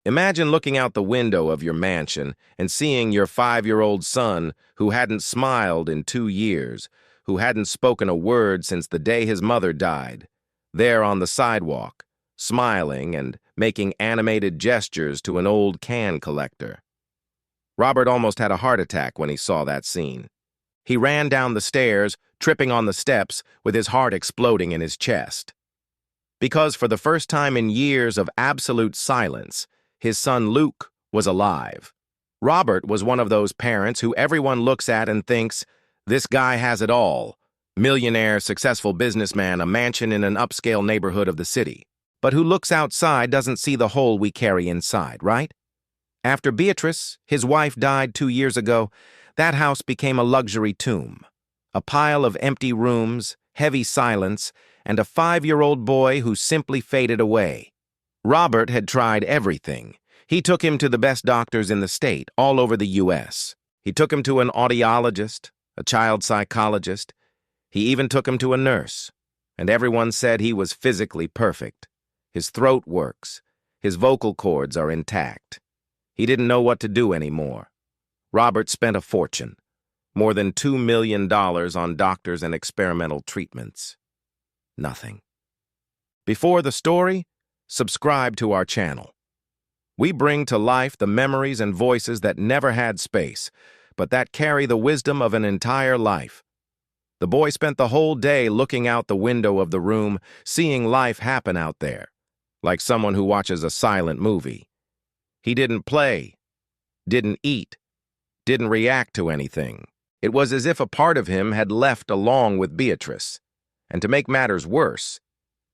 Imagine looking out the window of your mansion and seeing your 5-year-old son who hadn't smiled in 2 years, who hadn't spoken a word since the day his mother died, there on the sidewalk, smiling and making animated gestures to an old can collector. Robert almost had a heart attack when he saw that scene. He ran down the stairs, tripping on the steps, with his heart exploding in his chest. Because for the first time in years of absolute silence, his son Luke was alive. Robert was one of those parents who everyone looks at and thinks, this guy has it all. Millionaire, successful businessman, a mansion in an upscale neighborhood of the city. But who looks outside doesn't see the hole we carry inside, right? After Beatrice, his wife, died 2 years ago, that house became a luxury tomb. A pile of empty rooms, heavy silence, and a 5-year-old boy who simply faded away. Robert had tried everything. He took him to the best doctors in the state, all over the U.S. He took him to an audiologist, a child psychologist. He even took him to a nurse. And everyone said he was physically perfect. His throat works. His vocal cords are intact. He didn't know what to do anymore. Robert spent a fortune, more than $2 million on doctors and experimental treatments. Nothing. Before the story, subscribe to our channel. We bring to life the memories and voices that never had space, but that carry the wisdom of an entire life. The boy spent the whole day looking out the window of the room, seeing life happen out there, like someone who watches a silent movie. He didn't play, didn't eat, didn't react to anything. It was as if a part of him had left along with Beatrice. And to make matters worse,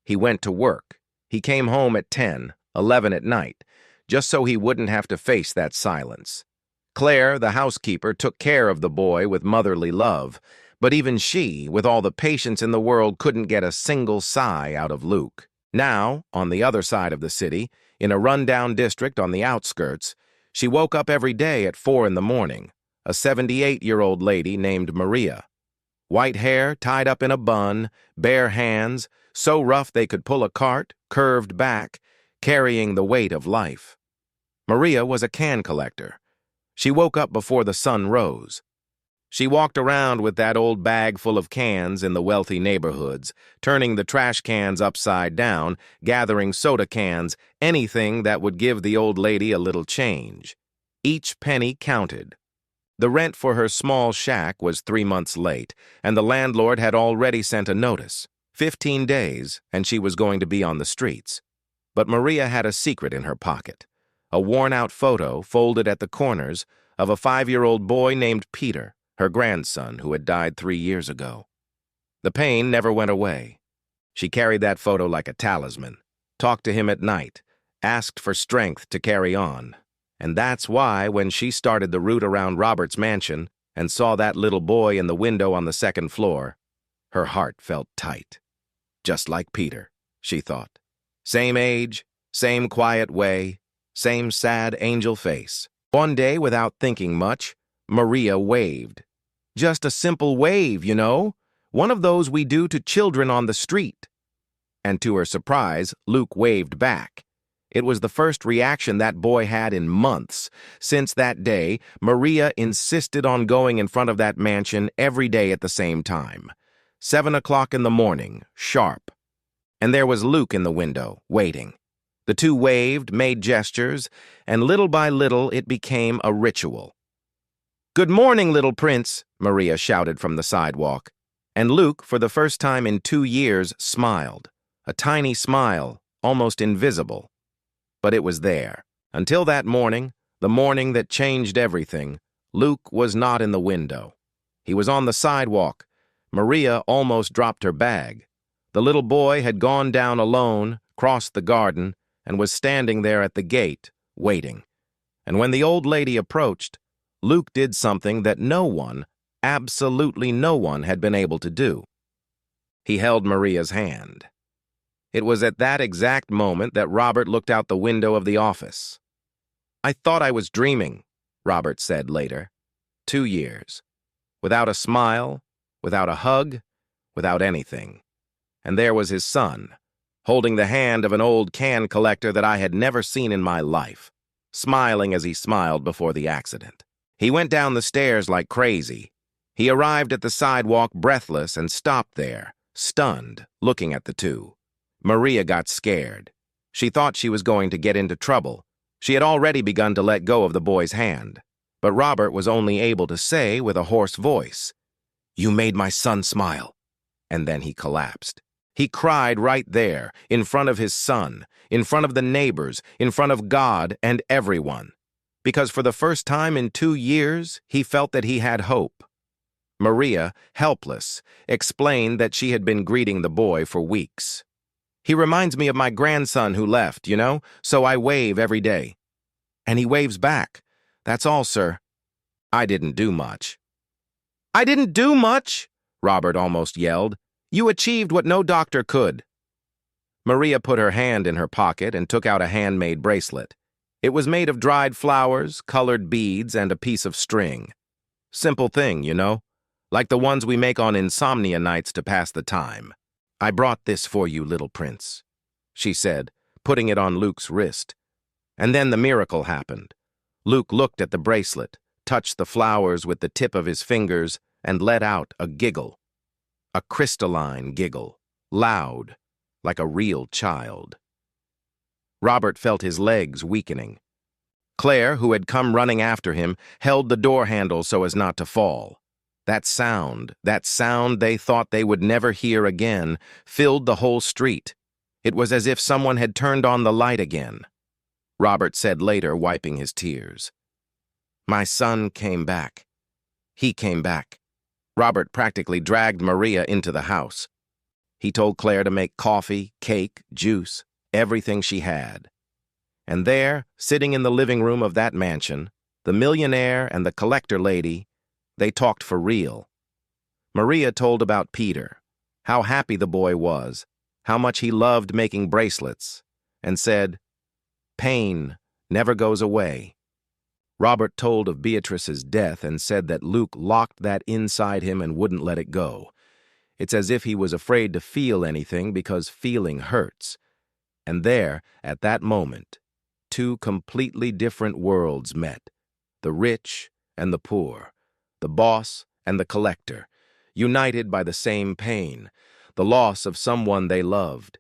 he went to work. He came home at 10, 11 at night, just so he wouldn't have to face that silence. Claire, the housekeeper, took care of the boy with motherly love, but even she, with all the patience in the world, couldn't get a single sigh out of Luke. Now, on the other side of the city, in a rundown district on the outskirts, she woke up every day at 4 in the morning, a 78-year-old lady named Maria. White hair tied up in a bun, bare hands, so rough they could pull a cart, curved back, carrying the weight of life. Maria was a can collector. She woke up before the sun rose. She walked around with that old bag full of cans in the wealthy neighborhoods, turning the trash cans upside down, gathering soda cans, anything that would give the old lady a little change. Each penny counted. The rent for her small shack was 3 months late, and the landlord had already sent a notice. 15 days, and she was going to be on the streets. But Maria had a secret in her pocket, a worn-out photo folded at the corners of a 5-year-old boy named Peter, her grandson who had died 3 years ago. The pain never went away. She carried that photo like a talisman, talked to him at night, asked for strength to carry on. And that's why, when she started the route around Robert's mansion and saw that little boy in the window on the 2nd floor, her heart felt tight. Just like Peter, she thought. Same age, same quiet way, same sad angel face. One day, without thinking much, Maria waved. Just a simple wave, you know, one of those we do to children on the street. And to her surprise, Luke waved back. It was the first reaction that boy had in months. Since that day, Maria insisted on going in front of that mansion every day at the same time. 7 o'clock in the morning, sharp. And there was Luke in the window, waiting. The two waved, made gestures, and little by little it became a ritual. "Good morning, little prince," Maria shouted from the sidewalk. And Luke, for the first time in 2 years, smiled. A tiny smile, almost invisible. But it was there. Until that morning, the morning that changed everything, Luke was not in the window. He was on the sidewalk. Maria almost dropped her bag. The little boy had gone down alone, crossed the garden, and was standing there at the gate, waiting. And when the old lady approached, Luke did something that no one, absolutely no one, had been able to do. He held Maria's hand. It was at that exact moment that Robert looked out the window of the office. "I thought I was dreaming," Robert said later. 2 years. Without a smile, without a hug, without anything. And there was his son, holding the hand of an old can collector that I had never seen in my life. smiling as he smiled before the accident. He went down the stairs like crazy. He arrived at the sidewalk breathless and stopped there, stunned, looking at the two. Maria got scared. She thought she was going to get into trouble. She had already begun to let go of the boy's hand. But Robert was only able to say with a hoarse voice, "You made my son smile." And then he collapsed. He cried right there, in front of his son, in front of the neighbors, in front of God and everyone. Because for the first time in 2 years, he felt that he had hope. Maria, helpless, explained that she had been greeting the boy for weeks. "He reminds me of my grandson who left, you know, so I wave every day." "And he waves back. That's all, sir." "I didn't do much." "I didn't do much?" Robert almost yelled. "You achieved what no doctor could." Maria put her hand in her pocket and took out a handmade bracelet. It was made of dried flowers, colored beads, and a piece of string. Simple thing, you know, like the ones we make on insomnia nights to pass the time. "I brought this for you, little prince," she said, putting it on Luke's wrist. And then the miracle happened. Luke looked at the bracelet, touched the flowers with the tip of his fingers, and let out a giggle. A crystalline giggle, loud, like a real child. Robert felt his legs weakening. Claire, who had come running after him, held the door handle so as not to fall. That sound they thought they would never hear again, filled the whole street. It was as if someone had turned on the light again. Robert said later, wiping his tears. "My son came back. He came back." Robert practically dragged Maria into the house. He told Claire to make coffee, cake, juice, everything she had. And there, sitting in the living room of that mansion, the millionaire and the collector lady, they talked for real. Maria told about Peter, how happy the boy was, how much he loved making bracelets, and said, "Pain never goes away." Robert told of Beatrice's death and said that Luke locked that inside him and wouldn't let it go. It's as if he was afraid to feel anything because feeling hurts. And there, at that moment, two completely different worlds met, the rich and the poor, the boss and the collector, united by the same pain, the loss of someone they loved.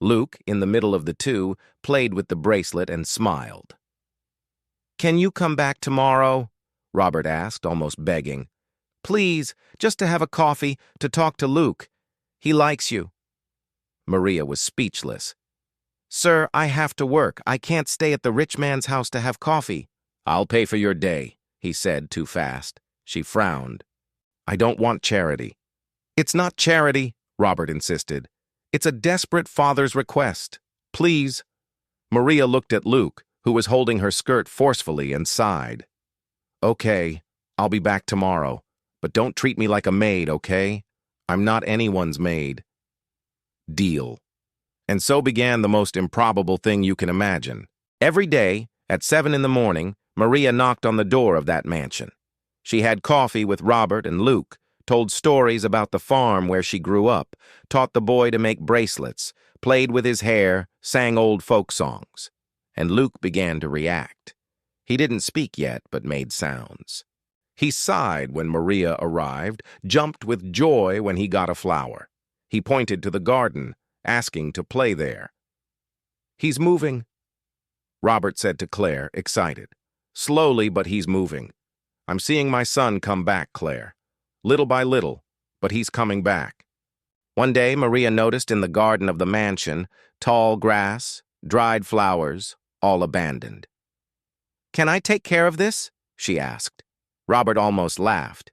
Luke, in the middle of the two, played with the bracelet and smiled. "Can you come back tomorrow?" Robert asked, almost begging. "Please, just to have a coffee, to talk to Luke. He likes you." Maria was speechless. "Sir, I have to work. I can't stay at the rich man's house to have coffee." "I'll pay for your day," he said too fast. She frowned. "I don't want charity." "It's not charity," Robert insisted. "It's a desperate father's request. Please." Maria looked at Luke, who was holding her skirt forcefully, and sighed. "Okay, I'll be back tomorrow, but don't treat me like a maid, okay? I'm not anyone's maid." Deal. And so began the most improbable thing you can imagine. Every day, at 7 in the morning, Maria knocked on the door of that mansion. She had coffee with Robert and Luke, told stories about the farm where she grew up, taught the boy to make bracelets, played with his hair, sang old folk songs. And Luke began to react. He didn't speak yet, but made sounds. He sighed when Maria arrived, jumped with joy when he got a flower. He pointed to the garden, asking to play there. "He's moving," Robert said to Claire, excited. "Slowly, but he's moving. I'm seeing my son come back, Claire. Little by little, but he's coming back." One day, Maria noticed in the garden of the mansion tall grass, dried flowers, all abandoned. "Can I take care of this?" she asked. Robert almost laughed.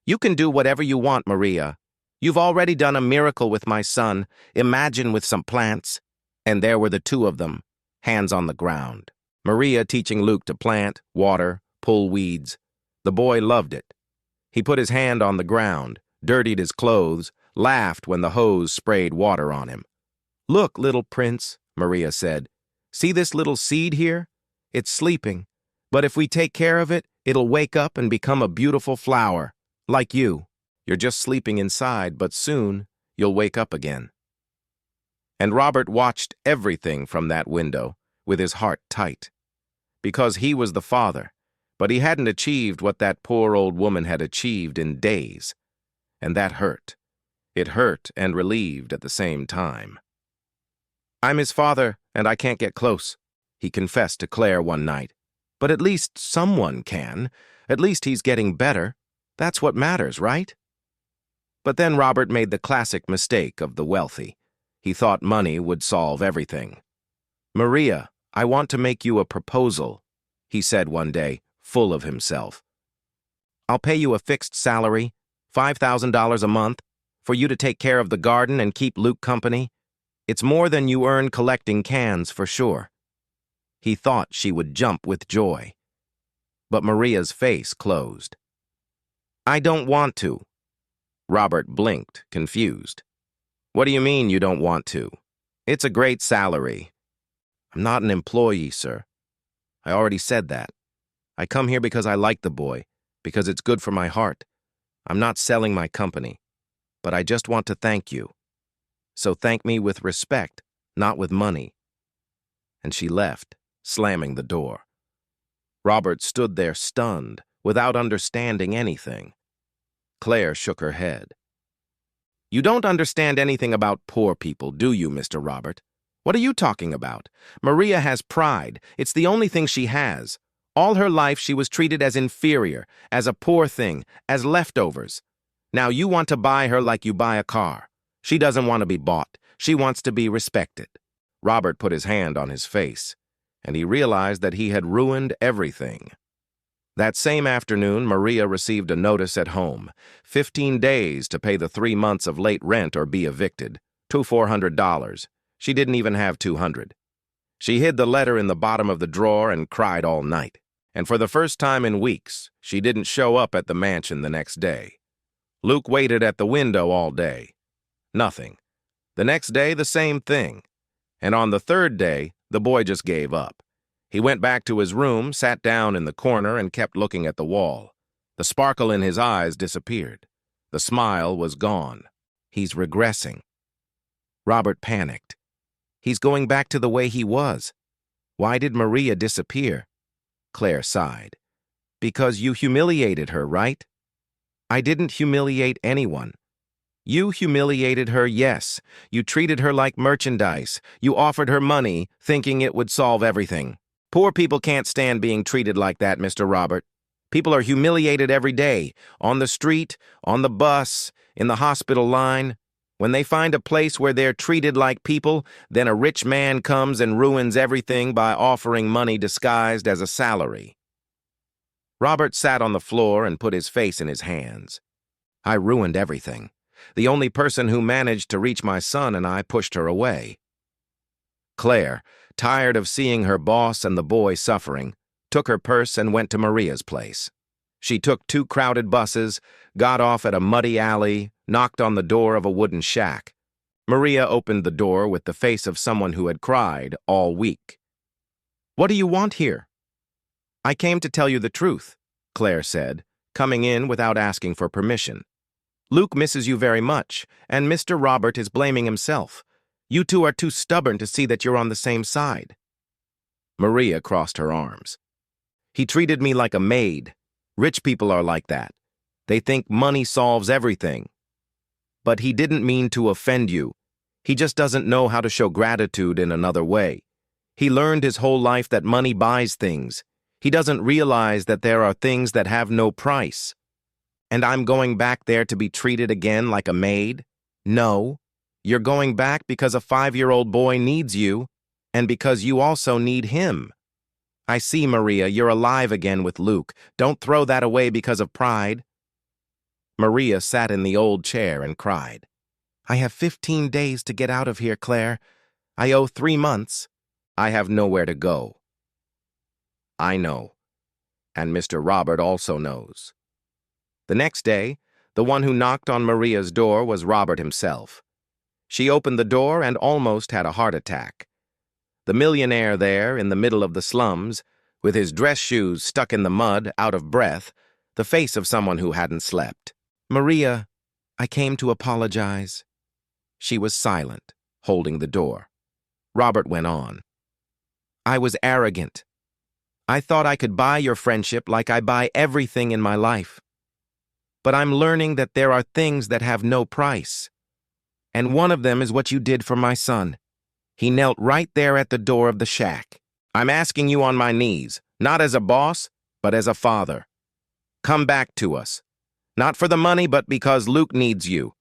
"You can do whatever you want, Maria. You've already done a miracle with my son. Imagine with some plants." And there were the two of them, hands on the ground. Maria teaching Luke to plant, water, pull weeds. The boy loved it. He put his hand on the ground, dirtied his clothes, laughed when the hose sprayed water on him. "Look, little prince," Maria said. "See this little seed here? It's sleeping. But if we take care of it, it'll wake up and become a beautiful flower, like you. You're just sleeping inside, but soon you'll wake up again." And Robert watched everything from that window with his heart tight. because he was the father, but he hadn't achieved what that poor old woman had achieved in days. And that hurt. It hurt and relieved at the same time. "I'm his father, and I can't get close," he confessed to Claire one night. "But at least someone can. At least he's getting better. That's what matters, right?" But then Robert made the classic mistake of the wealthy. He thought money would solve everything. "Maria, I want to make you a proposal," he said one day, full of himself. "I'll pay you a fixed salary, $5,000 a month, for you to take care of the garden and keep Luke company. It's more than you earn collecting cans, for sure." He thought she would jump with joy. But Maria's face closed. "I don't want to." Robert blinked, confused. "What do you mean you don't want to? It's a great salary." "I'm not an employee, sir. I already said that. I come here because I like the boy, because it's good for my heart. I'm not selling my company. But I just want to thank you. So thank me with respect, not with money." And she left, slamming the door. Robert stood there stunned, without understanding anything. Claire shook her head. "You don't understand anything about poor people, do you, Mr. Robert? What are you talking about? Maria has pride. It's the only thing she has. All her life she was treated as inferior, as a poor thing, as leftovers. Now you want to buy her like you buy a car. She doesn't want to be bought. She wants to be respected." Robert put his hand on his face, and he realized that he had ruined everything. That same afternoon, Maria received a notice at home. 15 days to pay the 3 months of late rent or be evicted. $400. She didn't even have $200. She hid the letter in the bottom of the drawer and cried all night. And for the first time in weeks, she didn't show up at the mansion the next day. Luke waited at the window all day. Nothing. The next day, the same thing. And on the third day, the boy just gave up. He went back to his room, sat down in the corner, and kept looking at the wall. The sparkle in his eyes disappeared. The smile was gone. He's regressing. Robert panicked. He's going back to the way he was. Why did Maria disappear? Claire sighed. "Because you humiliated her, right?" "I didn't humiliate anyone." "You humiliated her, yes. You treated her like merchandise. You offered her money, thinking it would solve everything. Poor people can't stand being treated like that, Mr. Robert. People are humiliated every day, on the street, on the bus, in the hospital line. When they find a place where they're treated like people, then a rich man comes and ruins everything by offering money disguised as a salary." Robert sat on the floor and put his face in his hands. "I ruined everything. The only person who managed to reach my son and I pushed her away." Claire, tired of seeing her boss and the boy suffering, took her purse and went to Maria's place. She took 2 crowded buses, got off at a muddy alley, knocked on the door of a wooden shack. Maria opened the door with the face of someone who had cried all week. "What do you want here?" "I came to tell you the truth," Claire said, coming in without asking for permission. "Luke misses you very much, and Mr. Robert is blaming himself. You two are too stubborn to see that you're on the same side." Maria crossed her arms. "He treated me like a maid. Rich people are like that. They think money solves everything. But he didn't mean to offend you. He just doesn't know how to show gratitude in another way. He learned his whole life that money buys things. He doesn't realize that there are things that have no price. And I'm going back there to be treated again like a maid? No. You're going back because a 5-year-old boy needs you, and because you also need him. I see, Maria, you're alive again with Luke. Don't throw that away because of pride." Maria sat in the old chair and cried. "I have 15 days to get out of here, Claire. I owe 3 months. I have nowhere to go." "I know. And Mr. Robert also knows." The next day, the one who knocked on Maria's door was Robert himself. She opened the door and almost had a heart attack. The millionaire there, in the middle of the slums, with his dress shoes stuck in the mud, out of breath, the face of someone who hadn't slept. "Maria, I came to apologize." She was silent, holding the door. Robert went on. "I was arrogant. I thought I could buy your friendship like I buy everything in my life. But I'm learning that there are things that have no price. And one of them is what you did for my son. He knelt right there at the door of the shack. I'm asking you on my knees, not as a boss, but as a father. Come back to us. Not for the money, but because Luke needs you.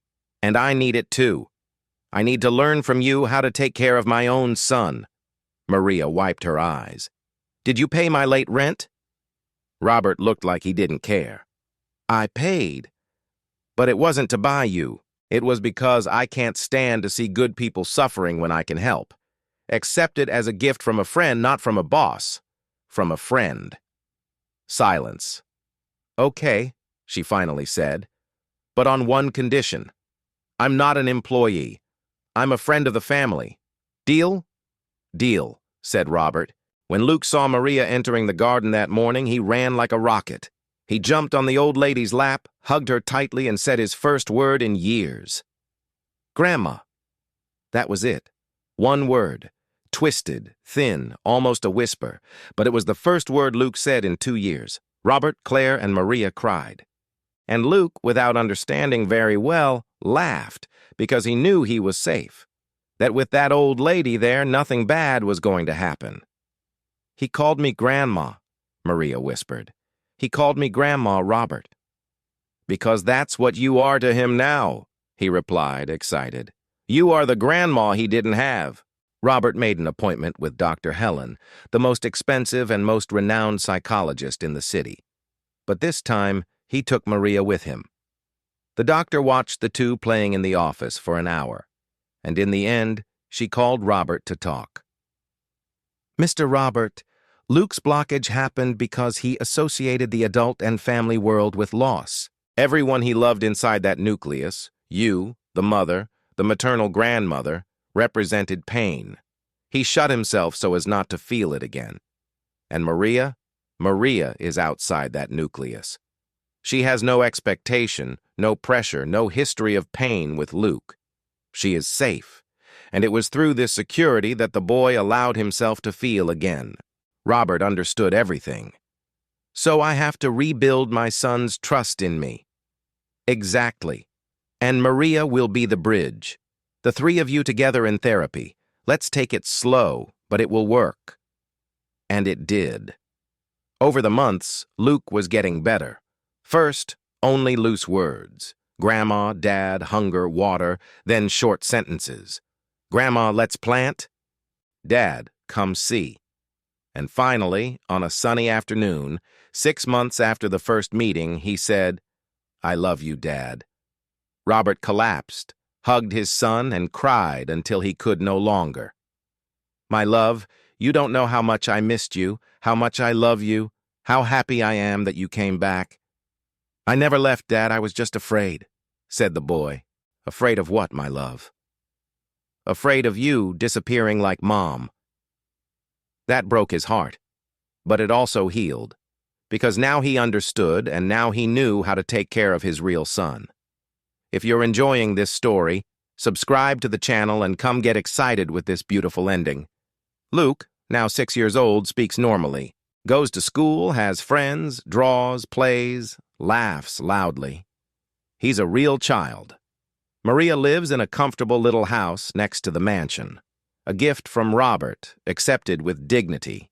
And I need it too. I need to learn from you how to take care of my own son. Maria wiped her eyes. Did you pay my late rent? Robert looked like he didn't care. I paid. But it wasn't to buy you. It was because I can't stand to see good people suffering when I can help. Accept it as a gift from a friend, not from a boss. From a friend. Silence. Okay, she finally said, but on one condition. I'm not an employee. I'm a friend of the family. Deal? Deal, said Robert. When Luke saw Maria entering the garden that morning, he ran like a rocket. He jumped on the old lady's lap, hugged her tightly, and said his first word in years. Grandma. That was it. One word. Twisted, thin, almost a whisper, but it was the first word Luke said in 2 years. Robert, Claire, and Maria cried. And Luke, without understanding very well, laughed, because he knew he was safe. That with that old lady there, nothing bad was going to happen. He called me Grandma, Maria whispered. He called me Grandma, Robert. Because that's what you are to him now, he replied, excited. You are the grandma he didn't have. Robert made an appointment with Dr. Helen, the most expensive and most renowned psychologist in the city. But this time, he took Maria with him. The doctor watched the two playing in the office for an hour, and in the end, she called Robert to talk. Mr. Robert, Luke's blockage happened because he associated the adult and family world with loss. Everyone he loved inside that nucleus, you, the mother, the maternal grandmother, represented pain. He shut himself so as not to feel it again. And Maria is outside that nucleus. She has no expectation, no pressure, no history of pain with Luke. She is safe, and it was through this security that the boy allowed himself to feel again. Robert understood everything. So I have to rebuild my son's trust in me. Exactly. And Maria will be the bridge. The three of you together in therapy. Let's take it slow, but it will work. And it did. Over the months, Luke was getting better. First, only loose words. Grandma, Dad, hunger, water, then short sentences. Grandma, let's plant. Dad, come see. And finally, on a sunny afternoon, 6 months after the first meeting, he said, I love you, Dad. Robert collapsed, hugged his son, and cried until he could no longer. My love, you don't know how much I missed you, how much I love you, how happy I am that you came back. I never left, Dad, I was just afraid, said the boy. Afraid of what, my love? Afraid of you disappearing like Mom. That broke his heart, but it also healed, because now he understood and now he knew how to take care of his real son. If you're enjoying this story, subscribe to the channel and come get excited with this beautiful ending. Luke, now 6 years old, speaks normally, goes to school, has friends, draws, plays, laughs loudly. He's a real child. Maria lives in a comfortable little house next to the mansion. A gift from Robert, accepted with dignity.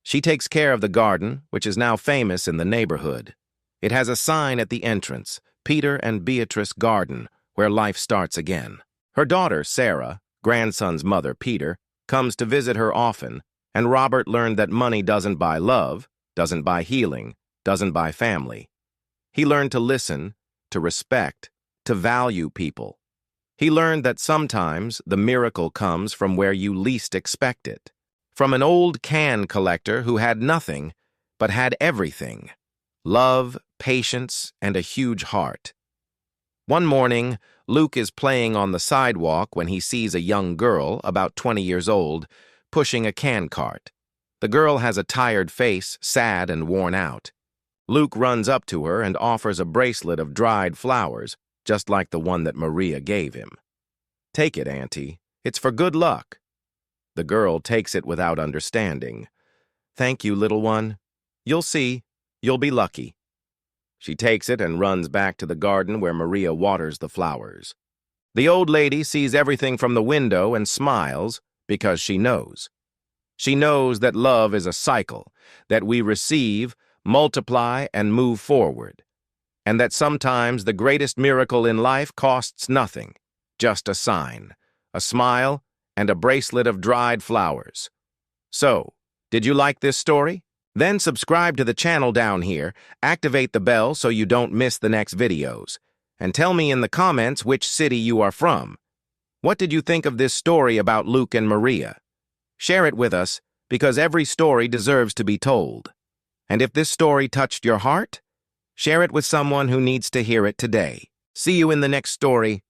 She takes care of the garden, which is now famous in the neighborhood. It has a sign at the entrance, Peter and Beatrice Garden, where life starts again. Her daughter, Sarah, grandson's mother, Peter, comes to visit her often, and Robert learned that money doesn't buy love, doesn't buy healing, doesn't buy family. He learned to listen, to respect, to value people. He learned that sometimes the miracle comes from where you least expect it. From an old can collector who had nothing, but had everything. Love, patience, and a huge heart. One morning, Luke is playing on the sidewalk when he sees a young girl, about 20 years old, pushing a can cart. The girl has a tired face, sad and worn out. Luke runs up to her and offers a bracelet of dried flowers, just like the one that Maria gave him. Take it, Auntie. It's for good luck. The girl takes it without understanding. Thank you, little one. You'll see. You'll be lucky. She takes it and runs back to the garden where Maria waters the flowers. The old lady sees everything from the window and smiles because she knows. She knows that love is a cycle, that we receive, multiply, and move forward, and that sometimes the greatest miracle in life costs nothing, just a sign, a smile, and a bracelet of dried flowers. So, did you like this story? Then subscribe to the channel down here, activate the bell so you don't miss the next videos, and tell me in the comments which city you are from. What did you think of this story about Luke and Maria? Share it with us, because every story deserves to be told. And if this story touched your heart, share it with someone who needs to hear it today. See you in the next story.